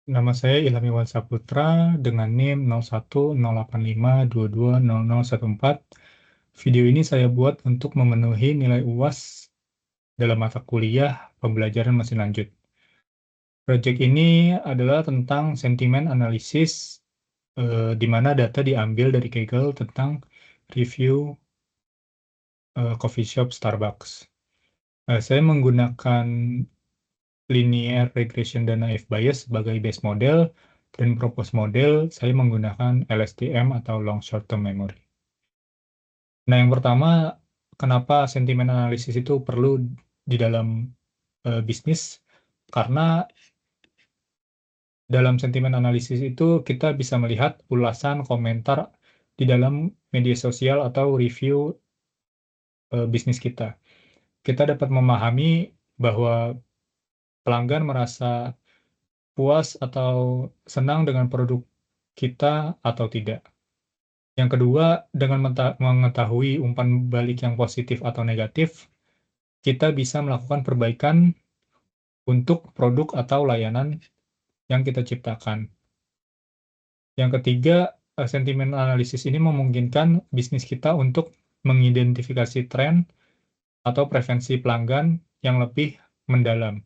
Nama saya Ilham Saputra dengan NIM 010852200014. Video ini saya buat untuk memenuhi nilai UAS dalam mata kuliah pembelajaran mesin lanjut. Proyek ini adalah tentang sentimen analisis, di mana data diambil dari Kaggle tentang review coffee shop Starbucks. Saya menggunakan linear regression dan naive Bayes sebagai base model, dan propose model saya menggunakan LSTM atau long short term memory. Nah, yang pertama, kenapa sentimen analisis itu perlu di dalam bisnis? Karena dalam sentimen analisis itu kita bisa melihat ulasan komentar di dalam media sosial atau review bisnis kita. Kita dapat memahami bahwa pelanggan merasa puas atau senang dengan produk kita atau tidak. Yang kedua, dengan mengetahui umpan balik yang positif atau negatif, kita bisa melakukan perbaikan untuk produk atau layanan yang kita ciptakan. Yang ketiga, sentimen analisis ini memungkinkan bisnis kita untuk mengidentifikasi tren atau preferensi pelanggan yang lebih mendalam.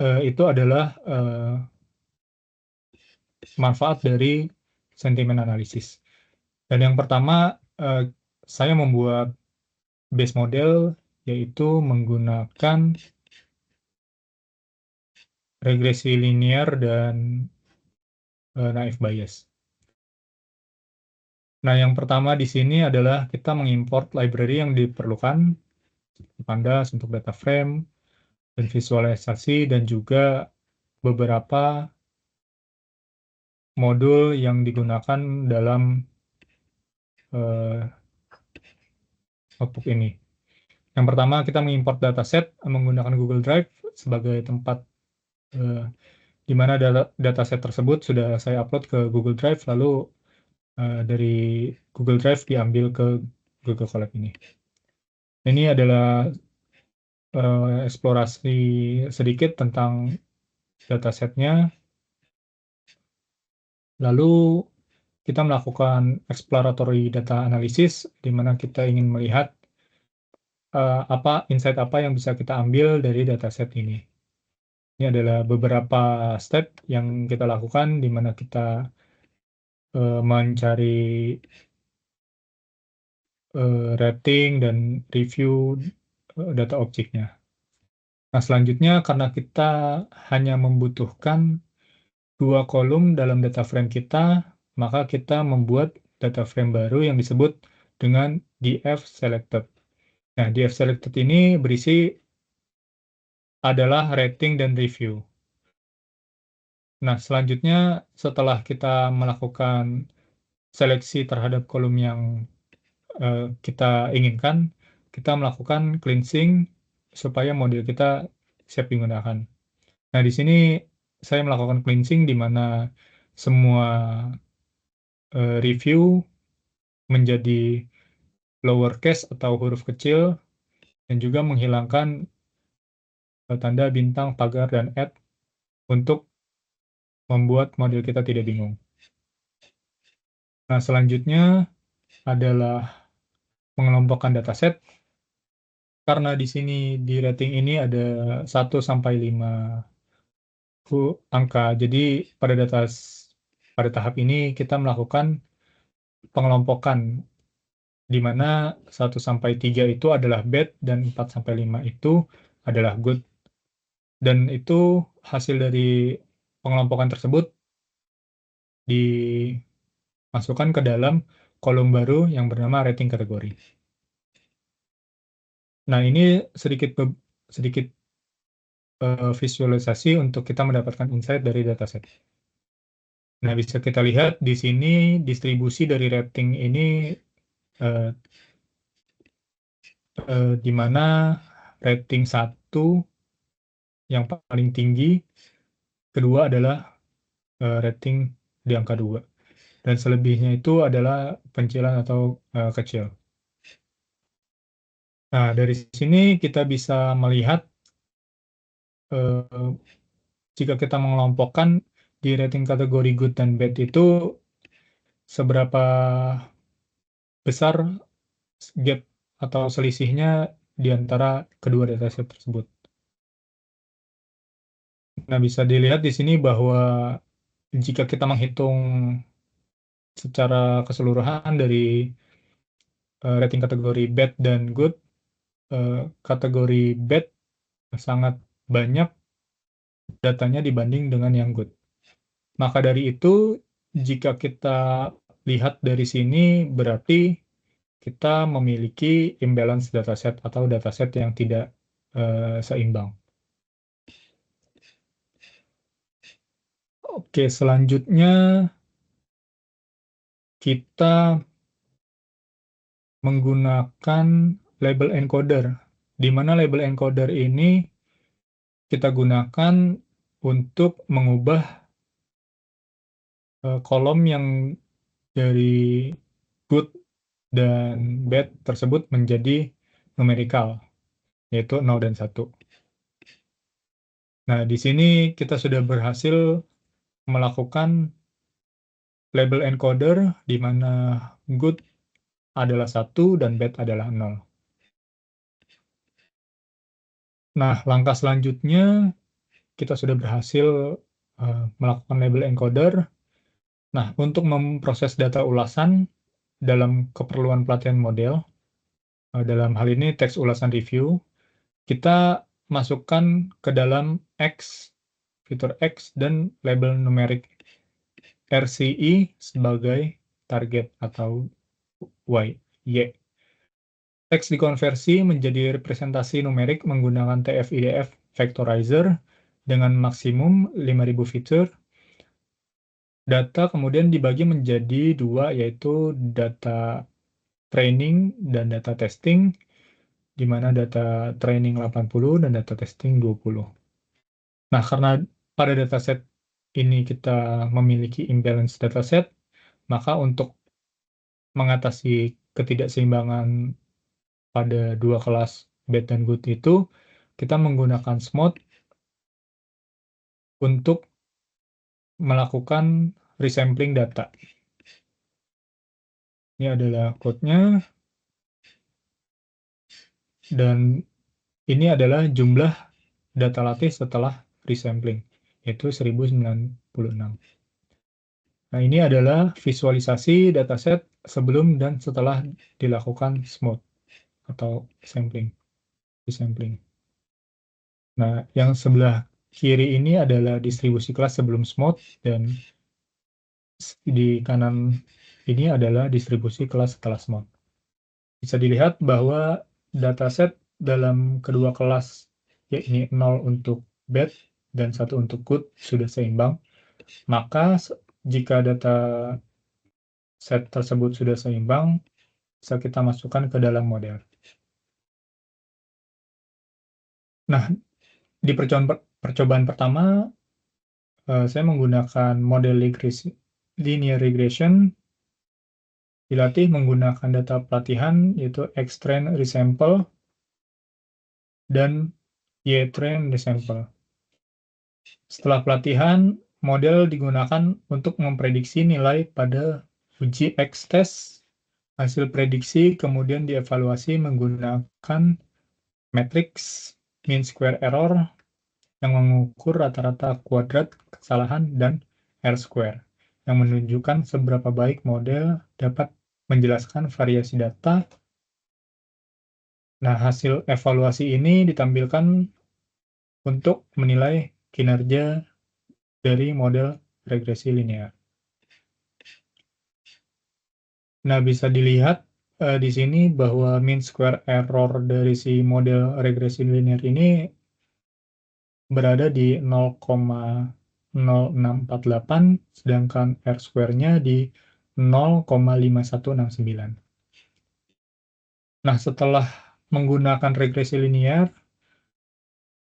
Itu adalah manfaat dari sentimen analisis. Dan yang pertama, saya membuat base model, yaitu menggunakan regresi linear dan naive Bayes. Nah, yang pertama di sini adalah kita mengimport library yang diperlukan, pandas untuk data frame, dan visualisasi, dan juga beberapa modul yang digunakan dalam notebook ini. Yang pertama, kita mengimport dataset menggunakan Google Drive sebagai tempat di mana dataset tersebut sudah saya upload ke Google Drive, lalu dari Google Drive diambil ke Google Colab ini. Ini adalah eksplorasi sedikit tentang datasetnya. Lalu kita melakukan exploratory data analysis, di mana kita ingin melihat insight apa yang bisa kita ambil dari dataset ini. Ini adalah beberapa step yang kita lakukan, di mana kita mencari rating dan review data objeknya. Nah, selanjutnya karena kita hanya membutuhkan 2 kolom dalam data frame kita, maka kita membuat data frame baru yang disebut dengan df selected. Nah, df selected ini berisi adalah rating dan review. Nah, selanjutnya setelah kita melakukan seleksi terhadap kolom yang kita inginkan, kita melakukan cleansing supaya model kita siap digunakan. Nah, di sini saya melakukan cleansing di mana semua review menjadi lowercase atau huruf kecil, dan juga menghilangkan tanda bintang, pagar, dan @ untuk membuat model kita tidak bingung. Nah, selanjutnya adalah mengelompokkan dataset. Karena di sini di rating ini ada 1 sampai 5 angka. Jadi pada tahap ini kita melakukan pengelompokan, di mana 1 sampai 3 itu adalah bad dan 4 sampai 5 itu adalah good. Dan itu hasil dari pengelompokan tersebut dimasukkan ke dalam kolom baru yang bernama rating kategori. Nah, ini sedikit visualisasi untuk kita mendapatkan insight dari dataset. Nah, bisa kita lihat di sini distribusi dari rating ini di mana rating 1 yang paling tinggi, kedua adalah rating di angka 2. Dan selebihnya itu adalah pencilan atau kecil. Nah, dari sini kita bisa melihat jika kita mengelompokkan di rating kategori good dan bad itu seberapa besar gap atau selisihnya di antara kedua dataset tersebut. Nah, bisa dilihat di sini bahwa jika kita menghitung secara keseluruhan dari rating kategori bad dan good, kategori bad sangat banyak datanya dibanding dengan yang good. Maka dari itu, jika kita lihat dari sini, berarti kita memiliki imbalance dataset atau dataset yang tidak seimbang. Oke, selanjutnya kita menggunakan label encoder, di mana label encoder ini kita gunakan untuk mengubah kolom yang dari good dan bad tersebut menjadi numerical, yaitu 0 dan 1. Nah, di sini kita sudah berhasil melakukan label encoder di mana good adalah 1 dan bad adalah 0. Nah, langkah selanjutnya kita sudah berhasil melakukan label encoder. Nah, untuk memproses data ulasan dalam keperluan pelatihan model, dalam hal ini teks ulasan review, kita masukkan ke dalam X, fitur X, dan label numerik RCI sebagai target atau Y. Teks dikonversi menjadi representasi numerik menggunakan TF-IDF Vectorizer dengan maksimum 5.000 fitur. Data kemudian dibagi menjadi dua, yaitu data training dan data testing, di mana data training 80 dan data testing 20. Nah, karena pada dataset ini kita memiliki imbalance dataset, maka untuk mengatasi ketidakseimbangan pada dua kelas bad dan good itu, kita menggunakan SMOD untuk melakukan resampling data. Ini adalah code-nya, dan ini adalah jumlah data latih setelah resampling, yaitu 1096. Nah, ini adalah visualisasi dataset sebelum dan setelah dilakukan SMOD atau resampling. Nah, yang sebelah kiri ini adalah distribusi kelas sebelum SMOD, dan di kanan ini adalah distribusi kelas setelah SMOD. Bisa dilihat bahwa dataset dalam kedua kelas, yakni 0 untuk bad dan 1 untuk good, sudah seimbang. Maka jika data set tersebut sudah seimbang, bisa kita masukkan ke dalam model. Nah, di percobaan pertama, saya menggunakan model linear regression, dilatih menggunakan data pelatihan, yaitu X-train resample dan Y-train resample. Setelah pelatihan, model digunakan untuk memprediksi nilai pada uji X-test. Hasil prediksi kemudian dievaluasi menggunakan matriks mean square error yang mengukur rata-rata kuadrat kesalahan dan R-square, yang menunjukkan seberapa baik model dapat menjelaskan variasi data. Nah, hasil evaluasi ini ditampilkan untuk menilai kinerja dari model regresi linear. Nah, bisa dilihat di sini bahwa mean square error dari si model regresi linear ini berada di 0,0648, sedangkan R-square-nya di 0,5169. Nah, setelah menggunakan regresi linear,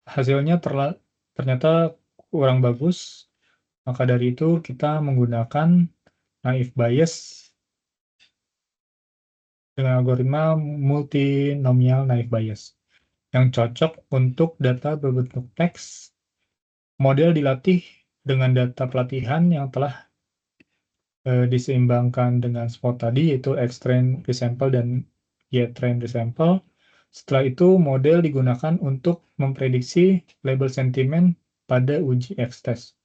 hasilnya ternyata kurang bagus. Maka dari itu kita menggunakan naive Bayes dengan algoritma multinomial naive Bayes yang cocok untuk data berbentuk teks Model dilatih dengan data pelatihan yang telah diseimbangkan dengan SWOT tadi, yaitu X-train, resample, dan Y-train, resample. Setelah itu, model digunakan untuk memprediksi label sentimen pada uji X-test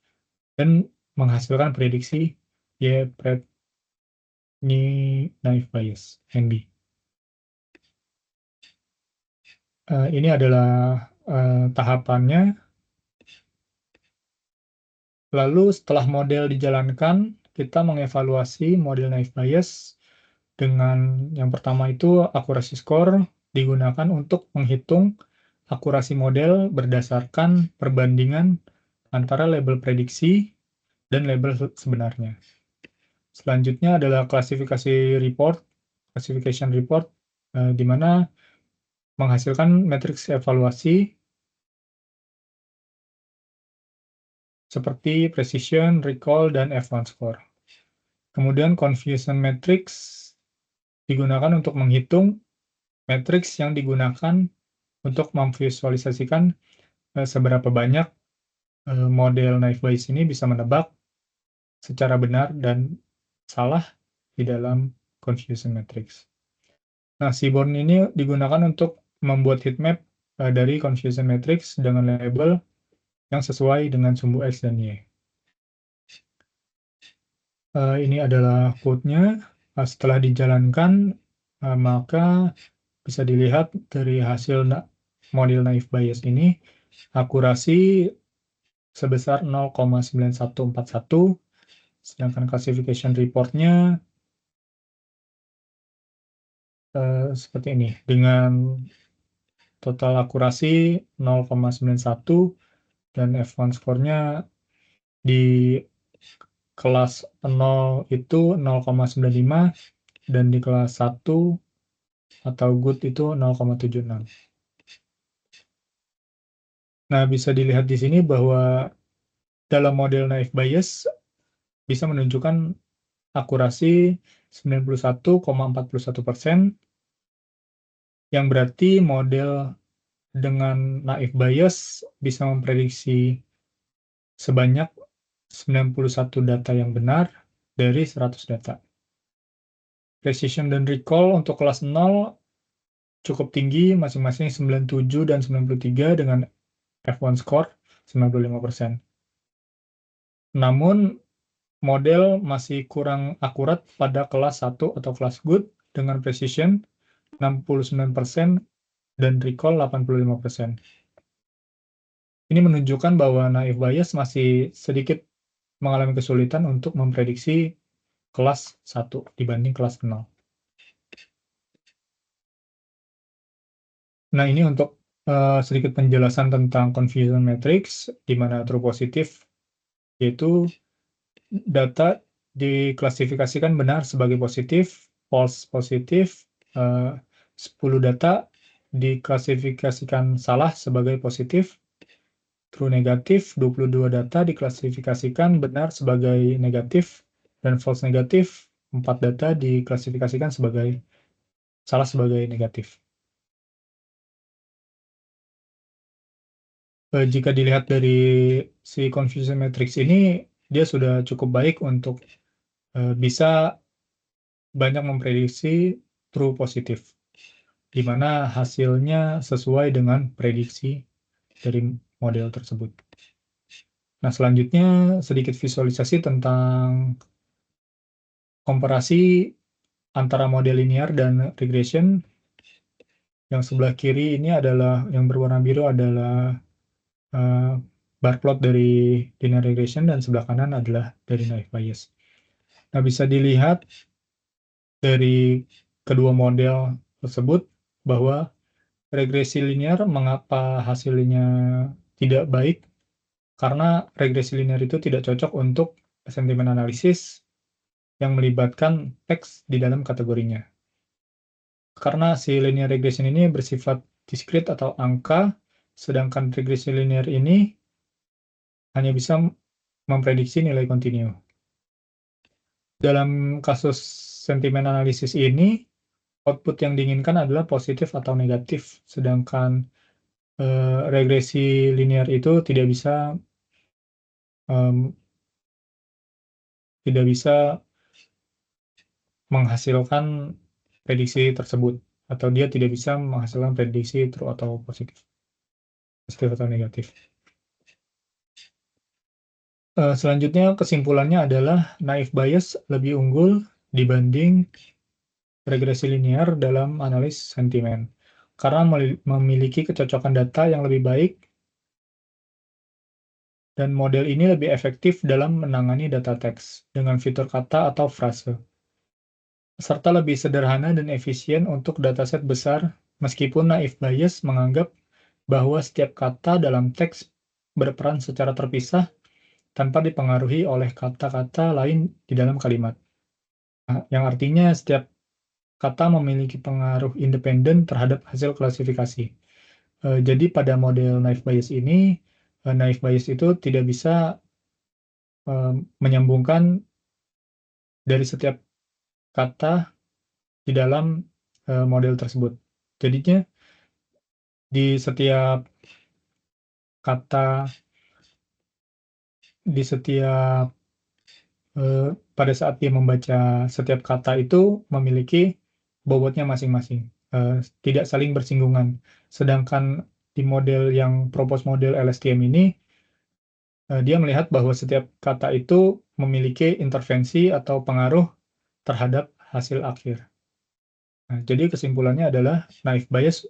dan menghasilkan prediksi Y-pred naive Bayes, NB. Ini adalah tahapannya. Lalu setelah model dijalankan, kita mengevaluasi model naive Bayes dengan yang pertama itu akurasi score digunakan untuk menghitung akurasi model berdasarkan perbandingan antara label prediksi dan label sebenarnya. Selanjutnya adalah classification report, di mana menghasilkan matriks evaluasi seperti precision, recall, dan F1 score. Kemudian confusion matrix digunakan untuk menghitung matriks yang digunakan untuk memvisualisasikan seberapa banyak model naive Bayes ini bisa menebak secara benar dan salah di dalam confusion matrix. Nah, Seaborn ini digunakan untuk membuat heatmap dari confusion matrix dengan label yang sesuai dengan sumbu X dan Y. Ini adalah code-nya. Setelah dijalankan, maka bisa dilihat dari hasil model naive Bayes ini, akurasi sebesar 0,9141, sedangkan classification report-nya seperti ini, dengan total akurasi 0,91 dan F1 score-nya di kelas 0 itu 0,95 dan di kelas 1 atau good itu 0,76. Nah, bisa dilihat di sini bahwa dalam model naive Bayes bisa menunjukkan akurasi 91,41%, yang berarti model dengan naive Bayes bisa memprediksi sebanyak 91 data yang benar dari 100 data. Precision dan recall untuk kelas 0 cukup tinggi, masing-masing 97 dan 93 dengan F1 score 95%. Namun, model masih kurang akurat pada kelas 1 atau kelas good dengan precision 69% dan recall 85%. Ini menunjukkan bahwa naive Bayes masih sedikit mengalami kesulitan untuk memprediksi kelas 1 dibanding kelas 0. Nah, ini untuk sedikit penjelasan tentang confusion matrix, di mana true positif, yaitu data diklasifikasikan benar sebagai positif, false positif, 10 data diklasifikasikan salah sebagai positif, true negatif, 22 data diklasifikasikan benar sebagai negatif, dan false negatif, 4 data diklasifikasikan sebagai salah sebagai negatif. Jika dilihat dari si confusion matrix ini, dia sudah cukup baik untuk bisa banyak memprediksi true positif, di mana hasilnya sesuai dengan prediksi dari model tersebut. Nah, selanjutnya sedikit visualisasi tentang komparasi antara model linear dan regression. Yang sebelah kiri ini adalah, yang berwarna biru adalah bar plot dari linear regression, dan sebelah kanan adalah dari naive Bayes. Nah, bisa dilihat dari kedua model tersebut bahwa regresi linear mengapa hasilnya tidak baik, karena regresi linear itu tidak cocok untuk sentimen analisis yang melibatkan teks di dalam kategorinya. Karena si linear regression ini bersifat diskrit atau angka, sedangkan regresi linear ini hanya bisa memprediksi nilai kontinu. Dalam kasus sentimen analisis ini, output yang diinginkan adalah positif atau negatif, sedangkan regresi linear itu tidak bisa tidak bisa menghasilkan prediksi tersebut, atau dia tidak bisa menghasilkan prediksi true atau positif atau negatif. Selanjutnya kesimpulannya adalah naive Bayes lebih unggul dibanding regresi linear dalam analis sentimen, karena memiliki kecocokan data yang lebih baik dan model ini lebih efektif dalam menangani data teks dengan fitur kata atau frase, serta lebih sederhana dan efisien untuk dataset besar, meskipun naive Bayes menganggap bahwa setiap kata dalam teks berperan secara terpisah tanpa dipengaruhi oleh kata-kata lain di dalam kalimat. Nah, yang artinya setiap kata memiliki pengaruh independen terhadap hasil klasifikasi. Jadi pada model naive Bayes ini, naive Bayes itu tidak bisa menyambungkan dari setiap kata di dalam model tersebut. Jadinya di setiap kata, di setiap pada saat dia membaca setiap kata itu memiliki bobotnya masing-masing, tidak saling bersinggungan. Sedangkan di model yang propose model LSTM ini, dia melihat bahwa setiap kata itu memiliki intervensi atau pengaruh terhadap hasil akhir. Nah, jadi kesimpulannya adalah naive Bayes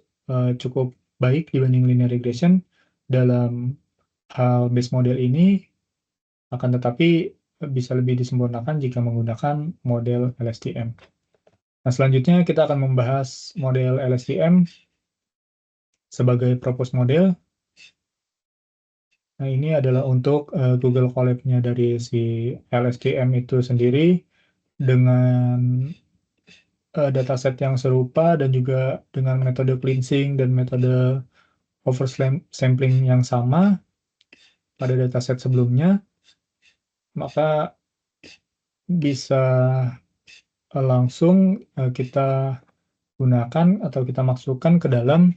cukup baik dibanding linear regression dalam hal base model ini, akan tetapi bisa lebih disempurnakan jika menggunakan model LSTM. Nah, selanjutnya kita akan membahas model LSTM sebagai propose model. Nah, ini adalah untuk Google Colab-nya dari si LSTM itu sendiri dengan dataset yang serupa dan juga dengan metode cleansing dan metode oversampling yang sama pada dataset sebelumnya, maka bisa langsung kita gunakan atau kita masukkan ke dalam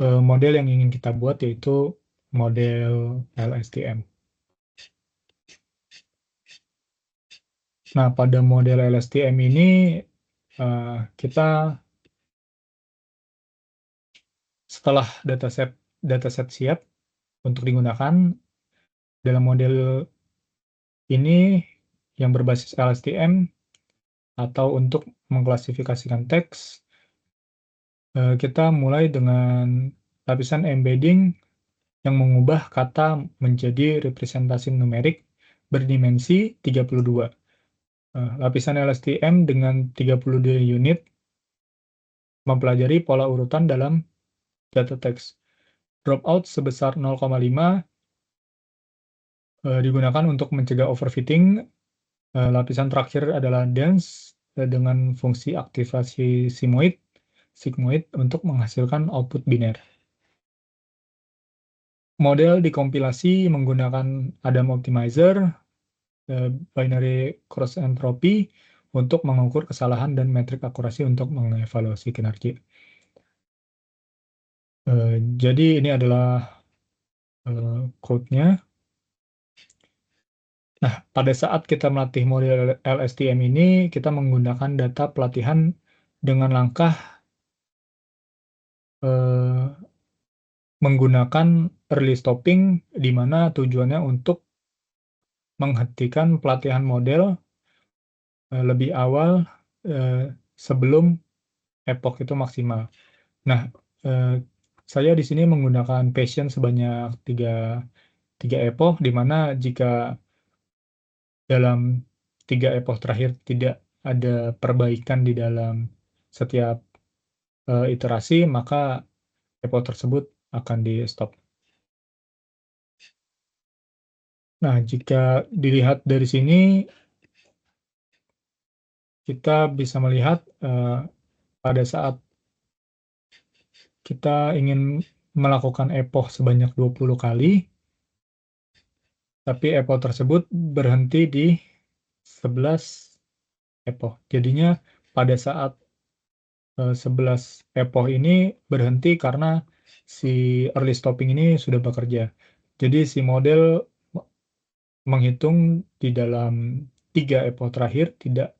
model yang ingin kita buat, yaitu model LSTM. Nah, pada model LSTM ini kita setelah dataset siap untuk digunakan dalam model ini yang berbasis LSTM atau untuk mengklasifikasikan teks, kita mulai dengan lapisan embedding yang mengubah kata menjadi representasi numerik berdimensi 32. Lapisan LSTM dengan 32 unit mempelajari pola urutan dalam data teks. Dropout sebesar 0,5 digunakan untuk mencegah overfitting. Lapisan terakhir adalah dense dengan fungsi aktivasi sigmoid untuk menghasilkan output biner. Model dikompilasi menggunakan Adam Optimizer, binary cross entropy untuk mengukur kesalahan dan metrik akurasi untuk mengevaluasi kinerja. Jadi ini adalah code-nya. Nah, pada saat kita melatih model LSTM ini, kita menggunakan data pelatihan dengan langkah menggunakan early stopping, di mana tujuannya untuk menghentikan pelatihan model lebih awal sebelum epoch itu maksimal. Nah, saya di sini menggunakan patient sebanyak 3 epoch, di mana jika dalam 3 epoch terakhir tidak ada perbaikan di dalam setiap iterasi, maka epoch tersebut akan di-stop. Nah, jika dilihat dari sini, kita bisa melihat pada saat kita ingin melakukan epoch sebanyak 20 kali, tapi epoch tersebut berhenti di 11 epoch. Jadinya pada saat 11 epoch ini berhenti karena si early stopping ini sudah bekerja. Jadi si model menghitung di dalam 3 epoch terakhir tidak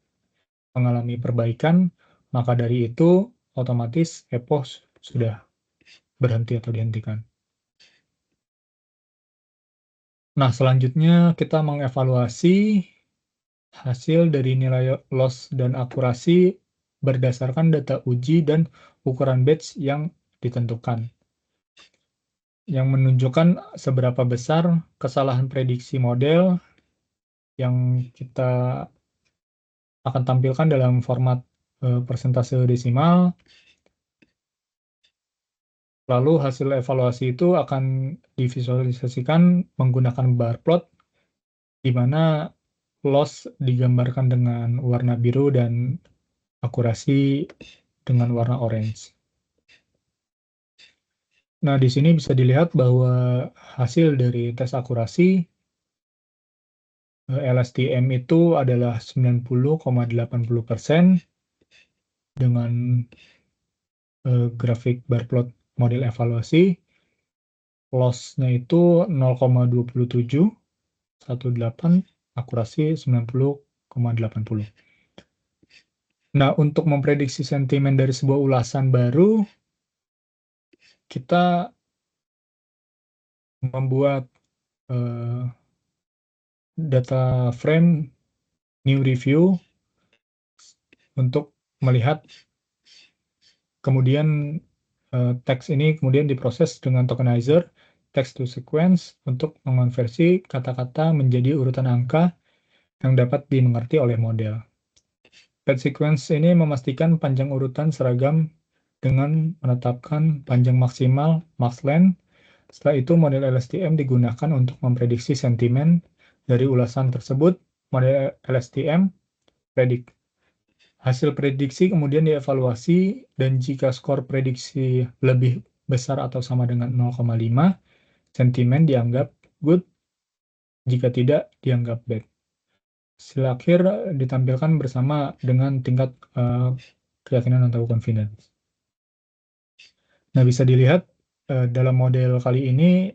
mengalami perbaikan, maka dari itu otomatis epoch sudah berhenti atau dihentikan. Nah, selanjutnya kita mengevaluasi hasil dari nilai loss dan akurasi berdasarkan data uji dan ukuran batch yang ditentukan, yang menunjukkan seberapa besar kesalahan prediksi model yang kita akan tampilkan dalam format persentase desimal. Lalu hasil evaluasi itu akan divisualisasikan menggunakan bar plot, di mana loss digambarkan dengan warna biru dan akurasi dengan warna orange. Nah, di sini bisa dilihat bahwa hasil dari tes akurasi LSTM itu adalah 90,80% dengan grafik bar plot model evaluasi. Loss-nya itu 0,2718, akurasi 90,80. Nah, untuk memprediksi sentimen dari sebuah ulasan baru, kita membuat data frame new review untuk melihat kemudian teks ini kemudian diproses dengan tokenizer text to sequence untuk mengonversi kata-kata menjadi urutan angka yang dapat dimengerti oleh model. Batch sequence ini memastikan panjang urutan seragam dengan menetapkan panjang maksimal max length. Setelah itu model LSTM digunakan untuk memprediksi sentimen dari ulasan tersebut. Model LSTM predik. Hasil prediksi kemudian dievaluasi dan jika skor prediksi lebih besar atau sama dengan 0,5, sentimen dianggap good, jika tidak dianggap bad. Hasil akhir ditampilkan bersama dengan tingkat keyakinan atau confidence. Nah, bisa dilihat dalam model kali ini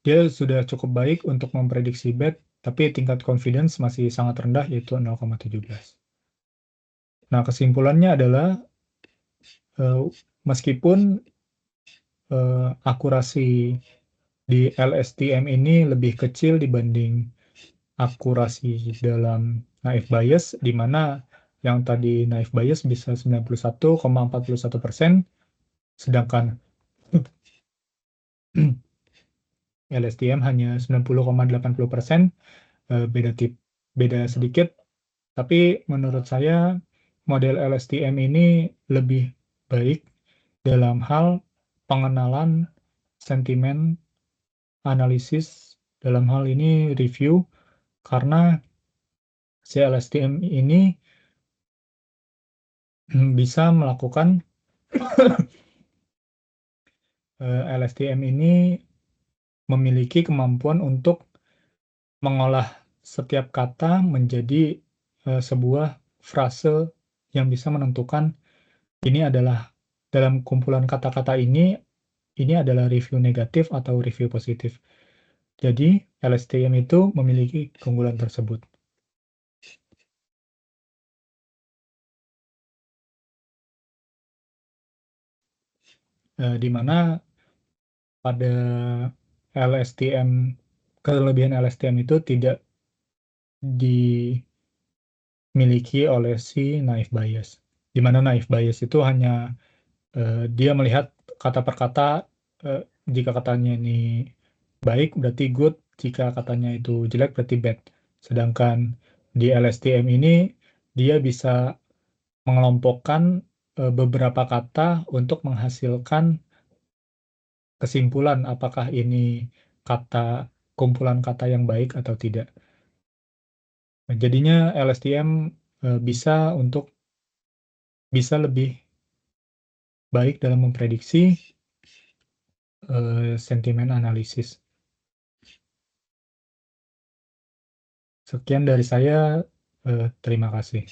dia sudah cukup baik untuk memprediksi bad, tapi tingkat confidence masih sangat rendah, yaitu 0,17. Nah, kesimpulannya adalah meskipun akurasi di LSTM ini lebih kecil dibanding akurasi dalam naive Bayes, di mana yang tadi naive Bayes bisa 91,41%, sedangkan LSTM hanya 90,80%, beda sedikit, tapi menurut saya model LSTM ini lebih baik dalam hal pengenalan sentimen analisis, dalam hal ini review, karena si LSTM ini bisa melakukan LSTM ini memiliki kemampuan untuk mengolah setiap kata menjadi sebuah frase yang bisa menentukan ini adalah dalam kumpulan kata-kata ini adalah review negatif atau review positif. Jadi LSTM itu memiliki keunggulan tersebut. Di mana pada LSTM, kelebihan LSTM itu tidak dimiliki oleh si naive Bayes. Di mana naive Bayes itu hanya dia melihat kata per kata, jika katanya ini baik berarti good, jika katanya itu jelek berarti bad. Sedangkan di LSTM ini dia bisa mengelompokkan beberapa kata untuk menghasilkan kesimpulan apakah ini kumpulan kata yang baik atau tidak. Nah, jadinya LSTM bisa lebih baik dalam memprediksi sentimen analisis. Sekian dari saya, terima kasih.